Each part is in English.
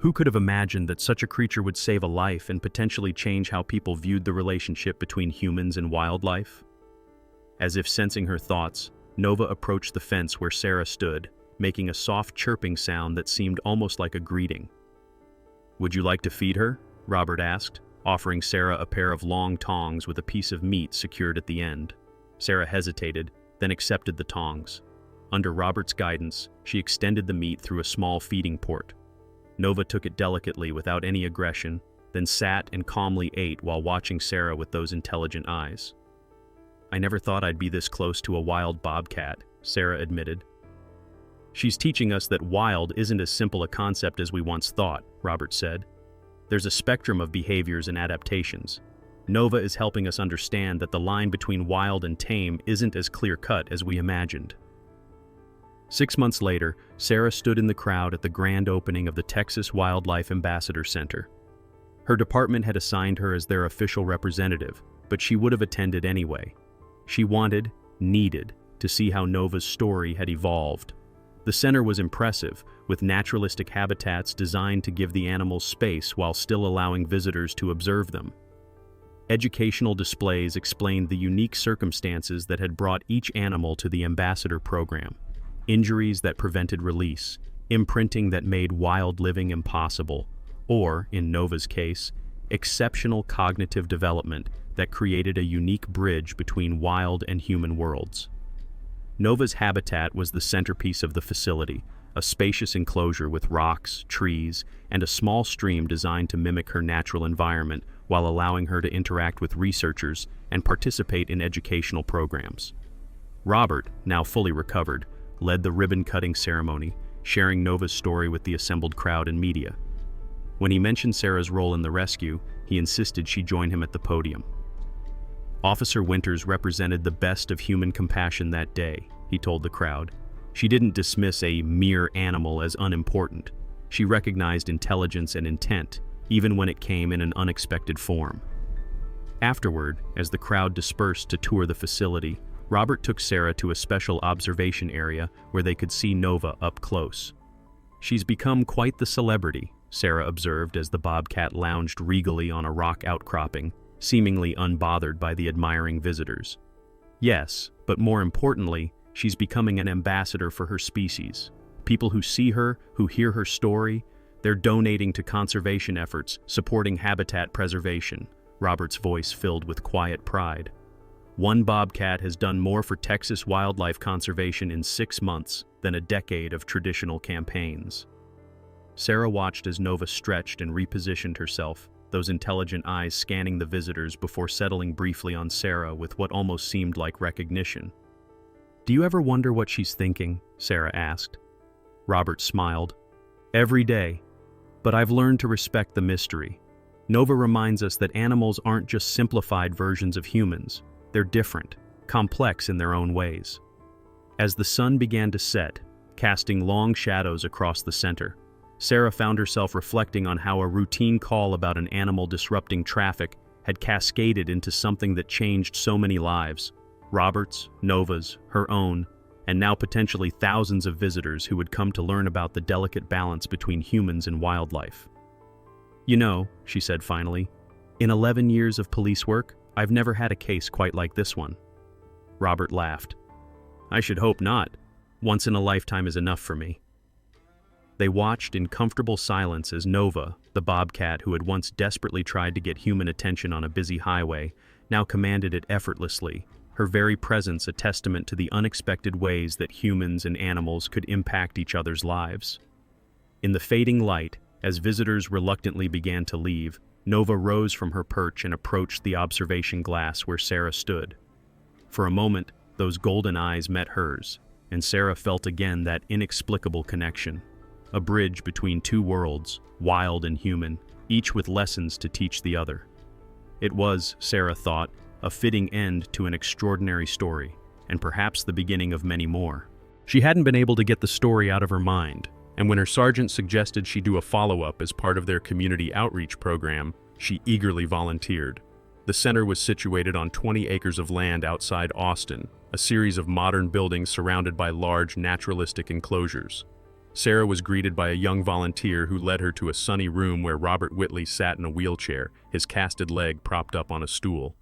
Who could have imagined that such a creature would save a life and potentially change how people viewed the relationship between humans and wildlife? As if sensing her thoughts, Nova approached the fence where Sarah stood, making a soft chirping sound that seemed almost like a greeting. "Would you like to feed her?" Robert asked, offering Sarah a pair of long tongs with a piece of meat secured at the end. Sarah hesitated, then accepted the tongs. Under Robert's guidance, she extended the meat through a small feeding port. Nova took it delicately without any aggression, then sat and calmly ate while watching Sarah with those intelligent eyes. "I never thought I'd be this close to a wild bobcat," Sarah admitted. "She's teaching us that wild isn't as simple a concept as we once thought," Robert said. "There's a spectrum of behaviors and adaptations. Nova is helping us understand that the line between wild and tame isn't as clear-cut as we imagined." 6 months later, Sarah stood in the crowd at the grand opening of the Texas Wildlife Ambassador Center. Her department had assigned her as their official representative, but she would have attended anyway. She needed, to see how Nova's story had evolved. The center was impressive, with naturalistic habitats designed to give the animals space while still allowing visitors to observe them. Educational displays explained the unique circumstances that had brought each animal to the ambassador program: injuries that prevented release, imprinting that made wild living impossible, or, in Nova's case, exceptional cognitive development that created a unique bridge between wild and human worlds. Nova's habitat was the centerpiece of the facility, a spacious enclosure with rocks, trees, and a small stream designed to mimic her natural environment while allowing her to interact with researchers and participate in educational programs. Robert, now fully recovered, led the ribbon-cutting ceremony, sharing Nova's story with the assembled crowd and media. When he mentioned Sarah's role in the rescue, he insisted she join him at the podium. "Officer Winters represented the best of human compassion that day," he told the crowd. "She didn't dismiss a mere animal as unimportant. She recognized intelligence and intent, even when it came in an unexpected form." Afterward, as the crowd dispersed to tour the facility, Robert took Sarah to a special observation area where they could see Nova up close. "She's become quite the celebrity," Sarah observed as the bobcat lounged regally on a rock outcropping, seemingly unbothered by the admiring visitors. "Yes, but more importantly, she's becoming an ambassador for her species. People who see her, who hear her story, they're donating to conservation efforts, supporting habitat preservation," Robert's voice filled with quiet pride. "One bobcat has done more for Texas wildlife conservation in 6 months than a decade of traditional campaigns." Sarah watched as Nova stretched and repositioned herself, those intelligent eyes scanning the visitors before settling briefly on Sarah with what almost seemed like recognition. "Do you ever wonder what she's thinking?" Sarah asked. Robert smiled. "Every day. But I've learned to respect the mystery. Nova reminds us that animals aren't just simplified versions of humans. They're different, complex in their own ways." As the sun began to set, casting long shadows across the center, Sarah found herself reflecting on how a routine call about an animal disrupting traffic had cascaded into something that changed so many lives: Robert's, Nova's, her own, and now potentially thousands of visitors who would come to learn about the delicate balance between humans and wildlife. "You know," she said finally, "in 11 years of police work, I've never had a case quite like this one." Robert laughed. "I should hope not. Once in a lifetime is enough for me." They watched in comfortable silence as Nova, the bobcat who had once desperately tried to get human attention on a busy highway, now commanded it effortlessly, her very presence a testament to the unexpected ways that humans and animals could impact each other's lives. In the fading light, as visitors reluctantly began to leave, Nova rose from her perch and approached the observation glass where Sarah stood. For a moment, those golden eyes met hers, and Sarah felt again that inexplicable connection. A bridge between two worlds, wild and human, each with lessons to teach the other. It was, Sarah thought, a fitting end to an extraordinary story, and perhaps the beginning of many more. She hadn't been able to get the story out of her mind, and when her sergeant suggested she do a follow-up as part of their community outreach program, she eagerly volunteered. The center was situated on 20 acres of land outside Austin, a series of modern buildings surrounded by large naturalistic enclosures. Sarah was greeted by a young volunteer who led her to a sunny room where Robert Whitley sat in a wheelchair, his casted leg propped up on a stool.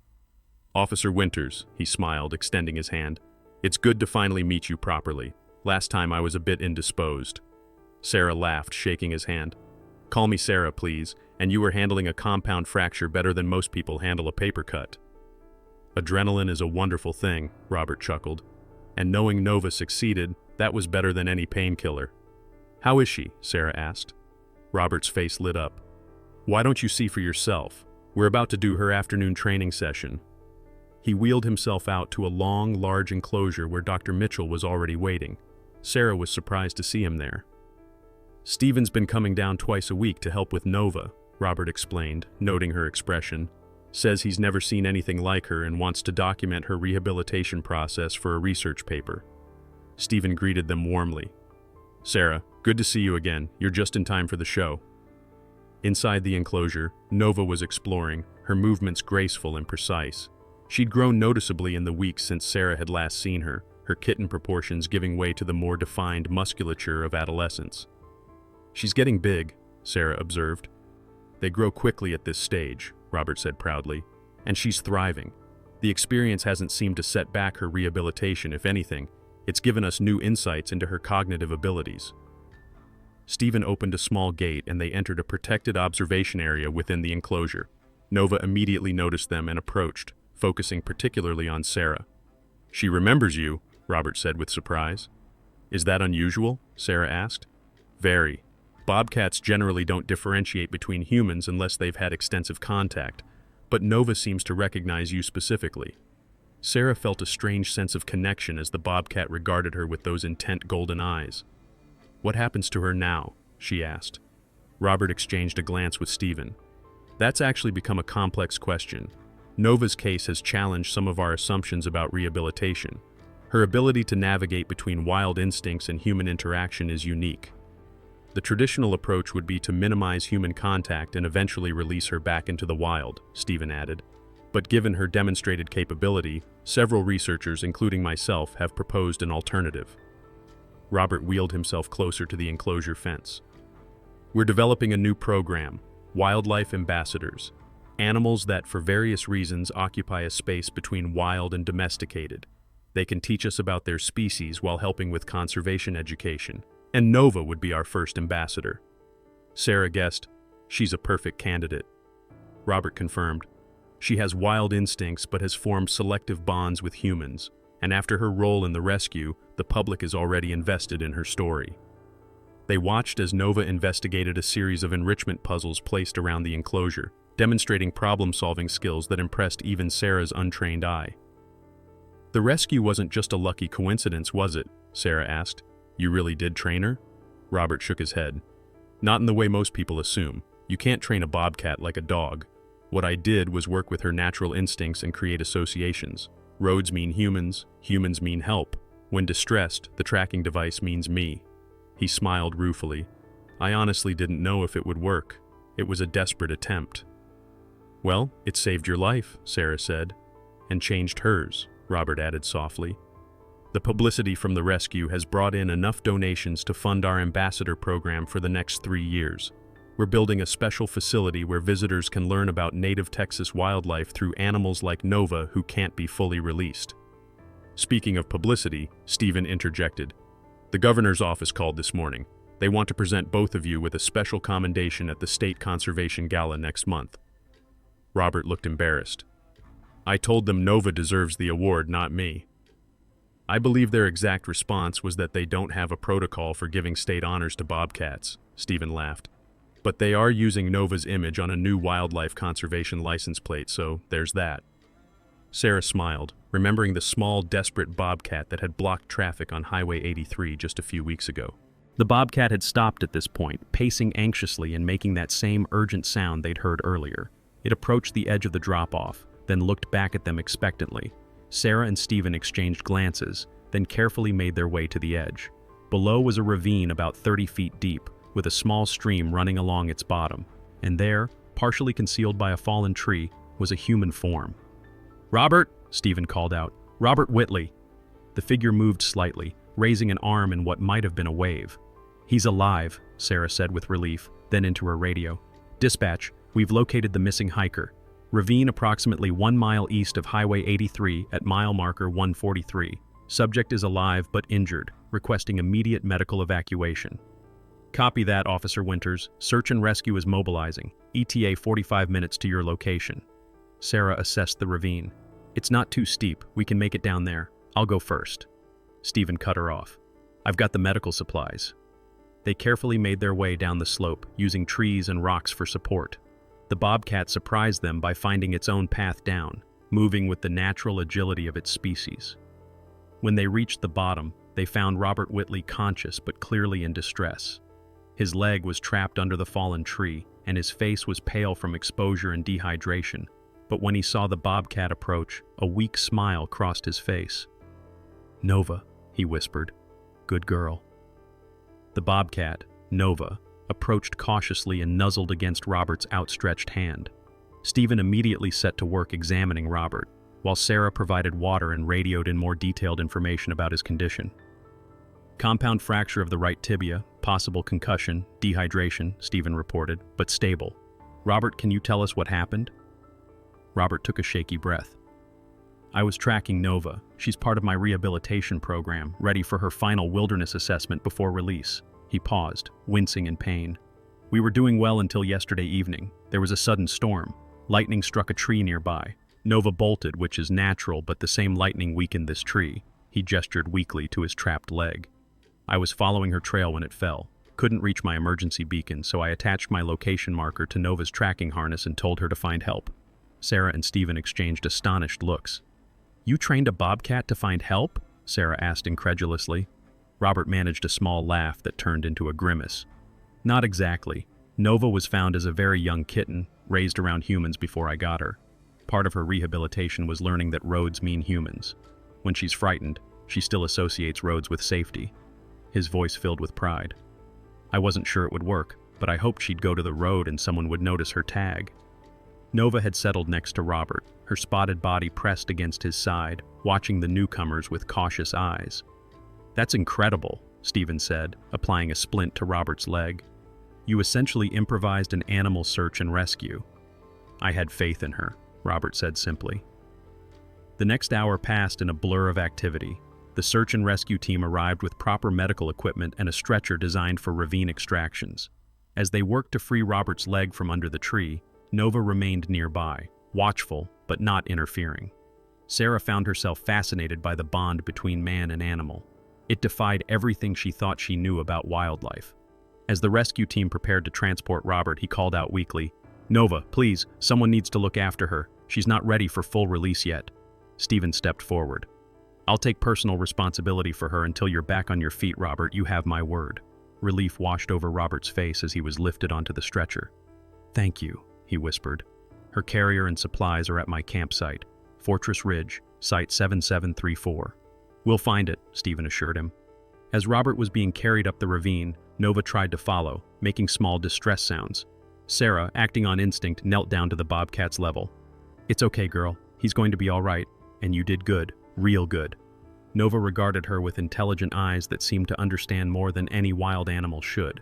"Officer Winters," he smiled, extending his hand. "It's good to finally meet you properly. Last time I was a bit indisposed." Sarah laughed, shaking his hand. "Call me Sarah, please, and you were handling a compound fracture better than most people handle a paper cut." "Adrenaline is a wonderful thing," Robert chuckled. "And knowing Nova succeeded, that was better than any painkiller." "How is she?" Sarah asked. Robert's face lit up. "Why don't you see for yourself? We're about to do her afternoon training session." He wheeled himself out to a long, large enclosure where Dr. Mitchell was already waiting. Sarah was surprised to see him there. "Stephen's been coming down twice a week to help with Nova," Robert explained, noting her expression. "Says he's never seen anything like her and wants to document her rehabilitation process for a research paper." Stephen greeted them warmly. "Sarah, good to see you again. You're just in time for the show." Inside the enclosure, Nova was exploring, her movements graceful and precise. She'd grown noticeably in the weeks since Sarah had last seen her, her kitten proportions giving way to the more defined musculature of adolescence. "She's getting big," Sarah observed. "They grow quickly at this stage," Robert said proudly, "and she's thriving. The experience hasn't seemed to set back her rehabilitation. If anything, it's given us new insights into her cognitive abilities." Stephen opened a small gate and they entered a protected observation area within the enclosure. Nova immediately noticed them and approached, focusing particularly on Sarah. "She remembers you," Robert said with surprise. "Is that unusual?" Sarah asked. "Very. Bobcats generally don't differentiate between humans unless they've had extensive contact, but Nova seems to recognize you specifically." Sarah felt a strange sense of connection as the bobcat regarded her with those intent golden eyes. "What happens to her now?" she asked. Robert exchanged a glance with Stephen. "That's actually become a complex question. Nova's case has challenged some of our assumptions about rehabilitation. Her ability to navigate between wild instincts and human interaction is unique. The traditional approach would be to minimize human contact and eventually release her back into the wild," Stephen added. "But given her demonstrated capability, several researchers, including myself, have proposed an alternative." Robert wheeled himself closer to the enclosure fence. "We're developing a new program, Wildlife Ambassadors, animals that for various reasons occupy a space between wild and domesticated. They can teach us about their species while helping with conservation education. And Nova would be our first ambassador." Sarah guessed, "She's a perfect candidate." Robert confirmed, "She has wild instincts but has formed selective bonds with humans, and after her role in the rescue, the public is already invested in her story." They watched as Nova investigated a series of enrichment puzzles placed around the enclosure, demonstrating problem-solving skills that impressed even Sarah's untrained eye. "The rescue wasn't just a lucky coincidence, was it?" Sarah asked. "You really did train her?" Robert shook his head. "Not in the way most people assume. You can't train a bobcat like a dog. What I did was work with her natural instincts and create associations. Roads mean humans, humans mean help. When distressed, the tracking device means me." He smiled ruefully. "I honestly didn't know if it would work. It was a desperate attempt." "Well, it saved your life," Sarah said. "And changed hers," Robert added softly. "The publicity from the rescue has brought in enough donations to fund our ambassador program for the next 3 years. We're building a special facility where visitors can learn about native Texas wildlife through animals like Nova who can't be fully released." Speaking of publicity, Stephen interjected. "The governor's office called this morning. They want to present both of you with a special commendation at the State Conservation Gala next month." Robert looked embarrassed. "I told them Nova deserves the award, not me." "I believe their exact response was that they don't have a protocol for giving state honors to bobcats," Stephen laughed. "But they are using Nova's image on a new wildlife conservation license plate, so there's that." Sarah smiled, remembering the small, desperate bobcat that had blocked traffic on Highway 83 just a few weeks ago. The bobcat had stopped at this point, pacing anxiously and making that same urgent sound they'd heard earlier. It approached the edge of the drop-off, then looked back at them expectantly. Sarah and Stephen exchanged glances, then carefully made their way to the edge. Below was a ravine about 30 feet deep, with a small stream running along its bottom, and there, partially concealed by a fallen tree, was a human form. "Robert!" Stephen called out. "Robert Whitley!" The figure moved slightly, raising an arm in what might have been a wave. "He's alive," Sarah said with relief, then into her radio. "Dispatch, we've located the missing hiker. Ravine approximately 1 mile east of Highway 83 at mile marker 143. Subject is alive but injured, requesting immediate medical evacuation." "Copy that, Officer Winters. Search and rescue is mobilizing. ETA 45 minutes to your location." Sarah assessed the ravine. "It's not too steep. We can make it down there. I'll go first." Stephen cut her off. "I've got the medical supplies." They carefully made their way down the slope, using trees and rocks for support. The Bobcat surprised them by finding its own path down, moving with the natural agility of its species. When they reached the bottom, they found Robert Whitley conscious but clearly in distress. His leg was trapped under the fallen tree, and his face was pale from exposure and dehydration. But when he saw the Bobcat approach, a weak smile crossed his face. "Nova," he whispered. "Good girl." The Bobcat, Nova, approached cautiously and nuzzled against Robert's outstretched hand. Stephen immediately set to work examining Robert, while Sarah provided water and radioed in more detailed information about his condition. "Compound fracture of the right tibia, possible concussion, dehydration," Stephen reported, "but stable. Robert, can you tell us what happened?" Robert took a shaky breath. "I was tracking Nova. She's part of my rehabilitation program, ready for her final wilderness assessment before release." He paused, wincing in pain. "We were doing well until yesterday evening. There was a sudden storm. Lightning struck a tree nearby. Nova bolted, which is natural, but the same lightning weakened this tree." He gestured weakly to his trapped leg. "I was following her trail when it fell. Couldn't reach my emergency beacon, so I attached my location marker to Nova's tracking harness and told her to find help." Sarah and Stephen exchanged astonished looks. "You trained a Bobcat to find help?" Sarah asked incredulously. Robert managed a small laugh that turned into a grimace. "Not exactly. Nova was found as a very young kitten, raised around humans before I got her. Part of her rehabilitation was learning that roads mean humans. When she's frightened, she still associates roads with safety." His voice filled with pride. "I wasn't sure it would work, but I hoped she'd go to the road and someone would notice her tag." Nova had settled next to Robert, her spotted body pressed against his side, watching the newcomers with cautious eyes. "That's incredible," Stephen said, applying a splint to Robert's leg. "You essentially improvised an animal search and rescue." "I had faith in her," Robert said simply. The next hour passed in a blur of activity. The search and rescue team arrived with proper medical equipment and a stretcher designed for ravine extractions. As they worked to free Robert's leg from under the tree, Nova remained nearby, watchful but not interfering. Sarah found herself fascinated by the bond between man and animal. It defied everything she thought she knew about wildlife. As the rescue team prepared to transport Robert, he called out weakly, "Nova, please, someone needs to look after her. She's not ready for full release yet." Stephen stepped forward. "I'll take personal responsibility for her until you're back on your feet, Robert. You have my word." Relief washed over Robert's face as he was lifted onto the stretcher. "Thank you," he whispered. "Her carrier and supplies are at my campsite, Fortress Ridge, Site 7734. "We'll find it," Stephen assured him. As Robert was being carried up the ravine, Nova tried to follow, making small distress sounds. Sarah, acting on instinct, knelt down to the Bobcat's level. "It's okay, girl. He's going to be all right. And you did good. Real good." Nova regarded her with intelligent eyes that seemed to understand more than any wild animal should.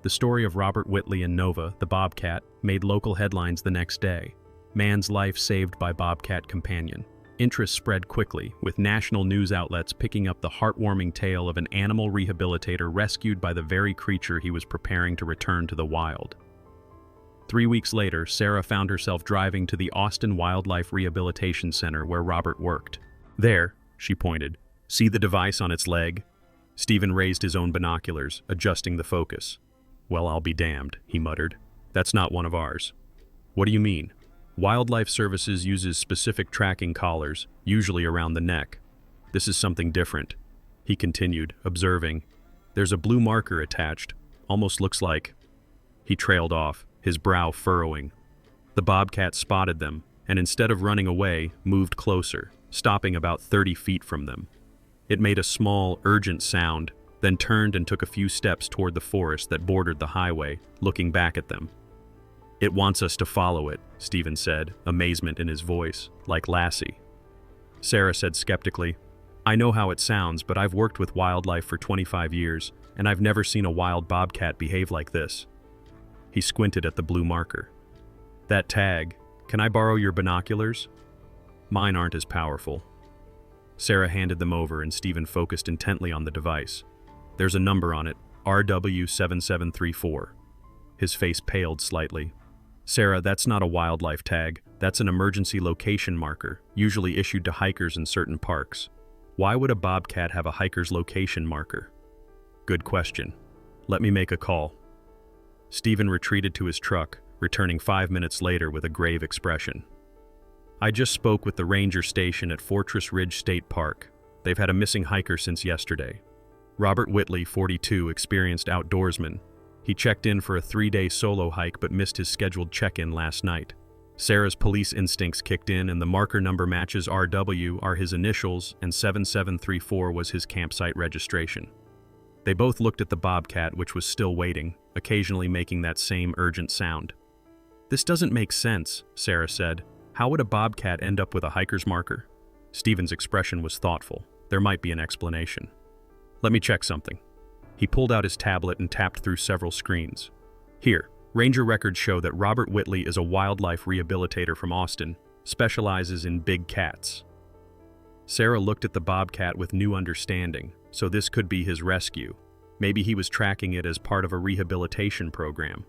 The story of Robert Whitley and Nova, the Bobcat, made local headlines the next day. "Man's life saved by Bobcat companion." Interest spread quickly, with national news outlets picking up the heartwarming tale of an animal rehabilitator rescued by the very creature he was preparing to return to the wild. 3 weeks later, Sarah found herself driving to the Austin Wildlife Rehabilitation Center where Robert worked. "There," she pointed. "See the device on its leg?" Stephen raised his own binoculars, adjusting the focus. "Well, I'll be damned," he muttered. "That's not one of ours." "What do you mean?" "Wildlife Services uses specific tracking collars, usually around the neck. This is something different," he continued, observing. "There's a blue marker attached. Almost looks like..." He trailed off, his brow furrowing. The Bobcat spotted them, and instead of running away, moved closer, stopping about 30 feet from them. It made a small, urgent sound, then turned and took a few steps toward the forest that bordered the highway, looking back at them. "It wants us to follow it," Stephen said, amazement in his voice, like Lassie. Sarah said skeptically, "I know how it sounds, but I've worked with wildlife for 25 years, and I've never seen a wild bobcat behave like this. He squinted at the blue marker. That tag, can I borrow your binoculars? Mine aren't as powerful. Sarah handed them over and Stephen focused intently on the device. There's a number on it, RW7734. His face paled slightly. Sarah, that's not a wildlife tag. That's an emergency location marker, usually issued to hikers in certain parks. Why would a bobcat have a hiker's location marker? Good question. Let me make a call. Stephen retreated to his truck, returning 5 minutes later with a grave expression. I just spoke with the ranger station at Fortress Ridge State Park. They've had a missing hiker since yesterday. Robert Whitley, 42, experienced outdoorsman. He checked in for a 3-day solo hike but missed his scheduled check-in last night. Sarah's police instincts kicked in and the marker number matches RW are his initials and 7734 was his campsite registration. They both looked at the bobcat, which was still waiting, occasionally making that same urgent sound. This doesn't make sense, Sarah said. How would a bobcat end up with a hiker's marker? Stephen's expression was thoughtful. There might be an explanation. Let me check something. He pulled out his tablet and tapped through several screens. Here, ranger records show that Robert Whitley is a wildlife rehabilitator from Austin, specializes in big cats. Sarah looked at the bobcat with new understanding, so this could be his rescue. Maybe he was tracking it as part of a rehabilitation program.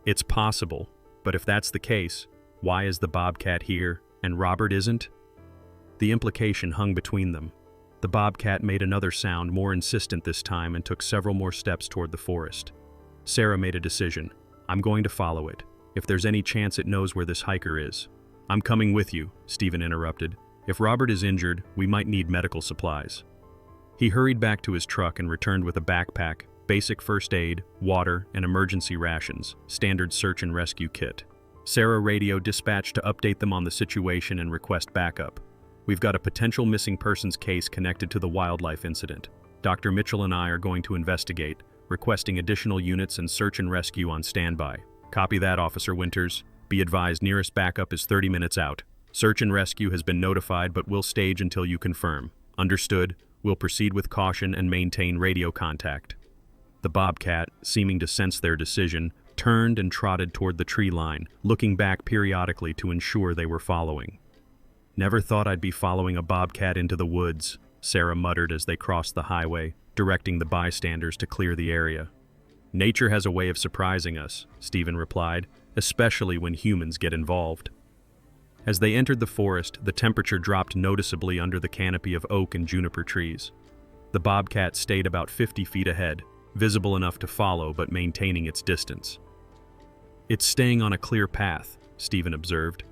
It's possible, but if that's the case, why is the bobcat here and Robert isn't? The implication hung between them. The bobcat made another sound, more insistent this time, and took several more steps toward the forest. Sarah made a decision. I'm going to follow it, if there's any chance it knows where this hiker is. I'm coming with you, Stephen interrupted. If Robert is injured, we might need medical supplies. He hurried back to his truck and returned with a backpack, basic first aid, water, and emergency rations, standard search and rescue kit. Sarah radioed dispatch to update them on the situation and request backup. We've got a potential missing persons case connected to the wildlife incident. Dr. Mitchell and I are going to investigate, requesting additional units and search and rescue on standby. Copy that, Officer Winters. Be advised nearest backup is 30 minutes out. Search and rescue has been notified but will stage until you confirm. Understood. We'll proceed with caution and maintain radio contact. The bobcat, seeming to sense their decision, turned and trotted toward the tree line, looking back periodically to ensure they were following. Never thought I'd be following a bobcat into the woods, Sarah muttered as they crossed the highway, directing the bystanders to clear the area. Nature has a way of surprising us, Stephen replied, especially when humans get involved. As they entered the forest, the temperature dropped noticeably under the canopy of oak and juniper trees. The bobcat stayed about 50 feet ahead, visible enough to follow but maintaining its distance. It's staying on a clear path, Stephen observed.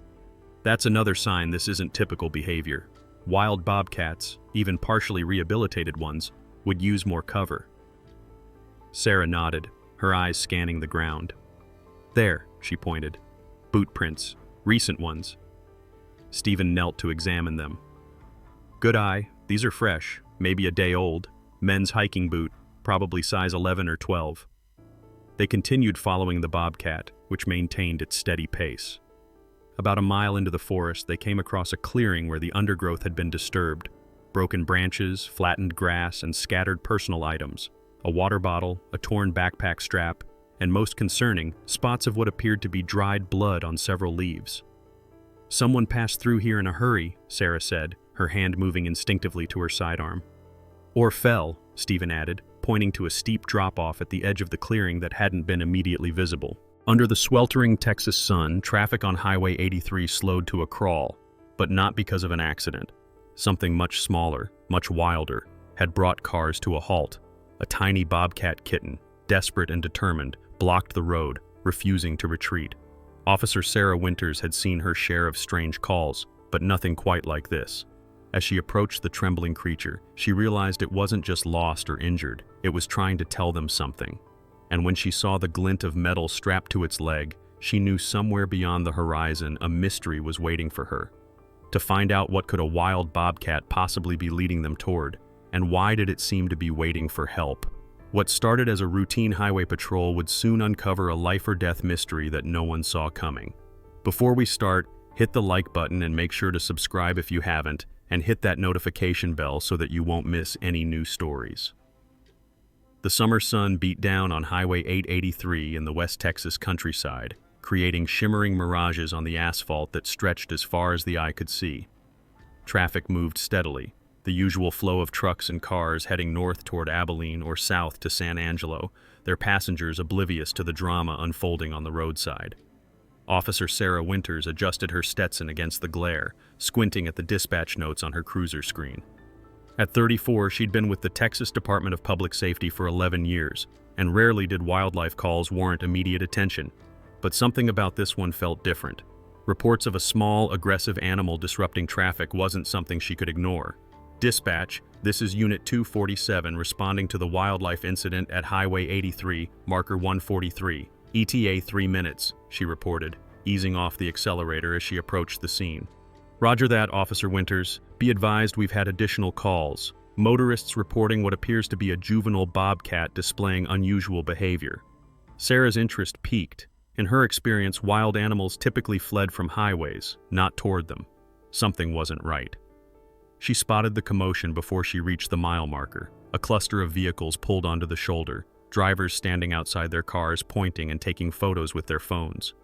That's another sign this isn't typical behavior. Wild bobcats, even partially rehabilitated ones, would use more cover. Sarah nodded, her eyes scanning the ground. There, she pointed. Boot prints, recent ones. Stephen knelt to examine them. Good eye, these are fresh, maybe a day old. Men's hiking boot, probably size 11 or 12. They continued following the bobcat, which maintained its steady pace. About a mile into the forest, they came across a clearing where the undergrowth had been disturbed. Broken branches, flattened grass, and scattered personal items. A water bottle, a torn backpack strap, and most concerning, spots of what appeared to be dried blood on several leaves. Someone passed through here in a hurry, Sarah said, her hand moving instinctively to her sidearm. Or fell, Stephen added, pointing to a steep drop-off at the edge of the clearing that hadn't been immediately visible. Under the sweltering Texas sun, traffic on Highway 83 slowed to a crawl, but not because of an accident. Something much smaller, much wilder, had brought cars to a halt. A tiny bobcat kitten, desperate and determined, blocked the road, refusing to retreat. Officer Sarah Winters had seen her share of strange calls, but nothing quite like this. As she approached the trembling creature, she realized it wasn't just lost or injured, it was trying to tell them something. And when she saw the glint of metal strapped to its leg, she knew somewhere beyond the horizon a mystery was waiting for her. To find out what could a wild bobcat possibly be leading them toward, and why did it seem to be waiting for help? What started as a routine highway patrol would soon uncover a life-or-death mystery that no one saw coming. Before we start, hit the like button and make sure to subscribe if you haven't, and hit that notification bell so that you won't miss any new stories. The summer sun beat down on Highway 883 in the West Texas countryside, creating shimmering mirages on the asphalt that stretched as far as the eye could see. Traffic moved steadily, the usual flow of trucks and cars heading north toward Abilene or south to San Angelo, their passengers oblivious to the drama unfolding on the roadside. Officer Sarah Winters adjusted her Stetson against the glare, squinting at the dispatch notes on her cruiser screen. At 34, she'd been with the Texas Department of Public Safety for 11 years, and rarely did wildlife calls warrant immediate attention. But something about this one felt different. Reports of a small, aggressive animal disrupting traffic wasn't something she could ignore. Dispatch, this is Unit 247 responding to the wildlife incident at Highway 83, marker 143. ETA 3 minutes, she reported, easing off the accelerator as she approached the scene. Roger that, Officer Winters. Be advised we've had additional calls. Motorists reporting what appears to be a juvenile bobcat displaying unusual behavior. Sarah's interest peaked. In her experience, wild animals typically fled from highways, not toward them. Something wasn't right. She spotted the commotion before she reached the mile marker. A cluster of vehicles pulled onto the shoulder, drivers standing outside their cars pointing and taking photos with their phones.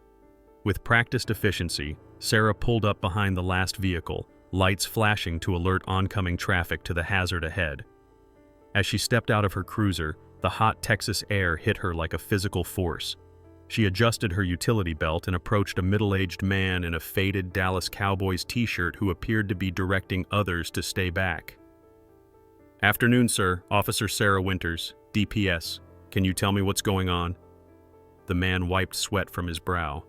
With practiced efficiency, Sarah pulled up behind the last vehicle, lights flashing to alert oncoming traffic to the hazard ahead. As she stepped out of her cruiser, the hot Texas air hit her like a physical force. She adjusted her utility belt and approached a middle-aged man in a faded Dallas Cowboys t-shirt who appeared to be directing others to stay back. "Afternoon, sir. Officer Sarah Winters, DPS. Can you tell me what's going on?" The man wiped sweat from his brow.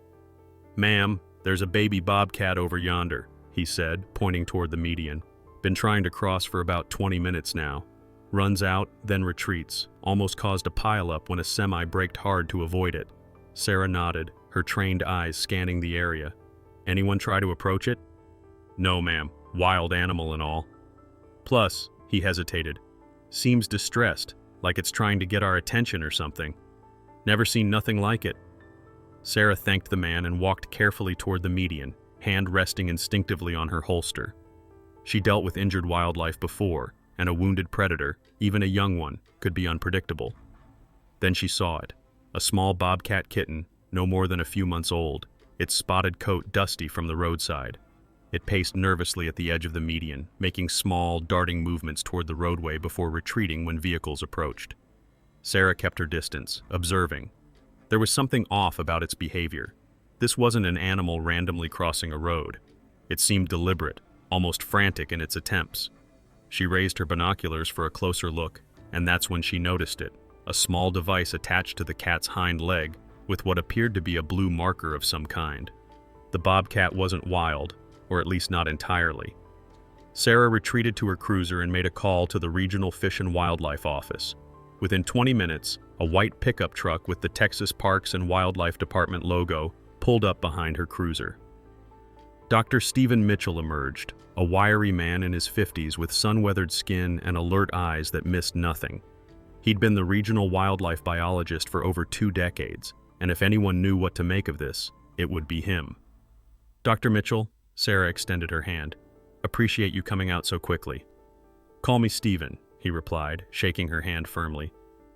"Ma'am, there's a baby bobcat over yonder," he said, pointing toward the median. "Been trying to cross for about 20 minutes now. Runs out, then retreats. Almost caused a pileup when a semi braked hard to avoid it." Sarah nodded, her trained eyes scanning the area. "Anyone try to approach it?" "No, ma'am. Wild animal and all. Plus," he hesitated, "seems distressed, like it's trying to get our attention or something. Never seen nothing like it." Sarah thanked the man and walked carefully toward the median, hand resting instinctively on her holster. She dealt with injured wildlife before, and a wounded predator, even a young one, could be unpredictable. Then she saw it. A small bobcat kitten, no more than a few months old, its spotted coat dusty from the roadside. It paced nervously at the edge of the median, making small, darting movements toward the roadway before retreating when vehicles approached. Sarah kept her distance, observing. There was something off about its behavior. This wasn't an animal randomly crossing a road. It seemed deliberate, almost frantic in its attempts. She raised her binoculars for a closer look, and that's when she noticed it. A small device attached to the cat's hind leg with what appeared to be a blue marker of some kind. The bobcat wasn't wild, or at least not entirely. Sarah retreated to her cruiser and made a call to the Regional Fish and Wildlife Office. Within 20 minutes, a white pickup truck with the Texas Parks and Wildlife Department logo pulled up behind her cruiser. Dr. Stephen Mitchell emerged, a wiry man in his 50s with sun-weathered skin and alert eyes that missed nothing. He'd been the regional wildlife biologist for over 2 decades, and if anyone knew what to make of this, it would be him. "Dr. Mitchell," Sarah extended her hand, "appreciate you coming out so quickly." "Call me Stephen," he replied, shaking her hand firmly.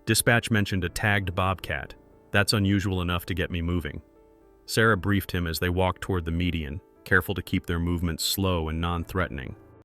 "Dispatch mentioned a tagged bobcat. That's unusual enough to get me moving." Sarah briefed him as they walked toward the median, careful to keep their movements slow and non-threatening.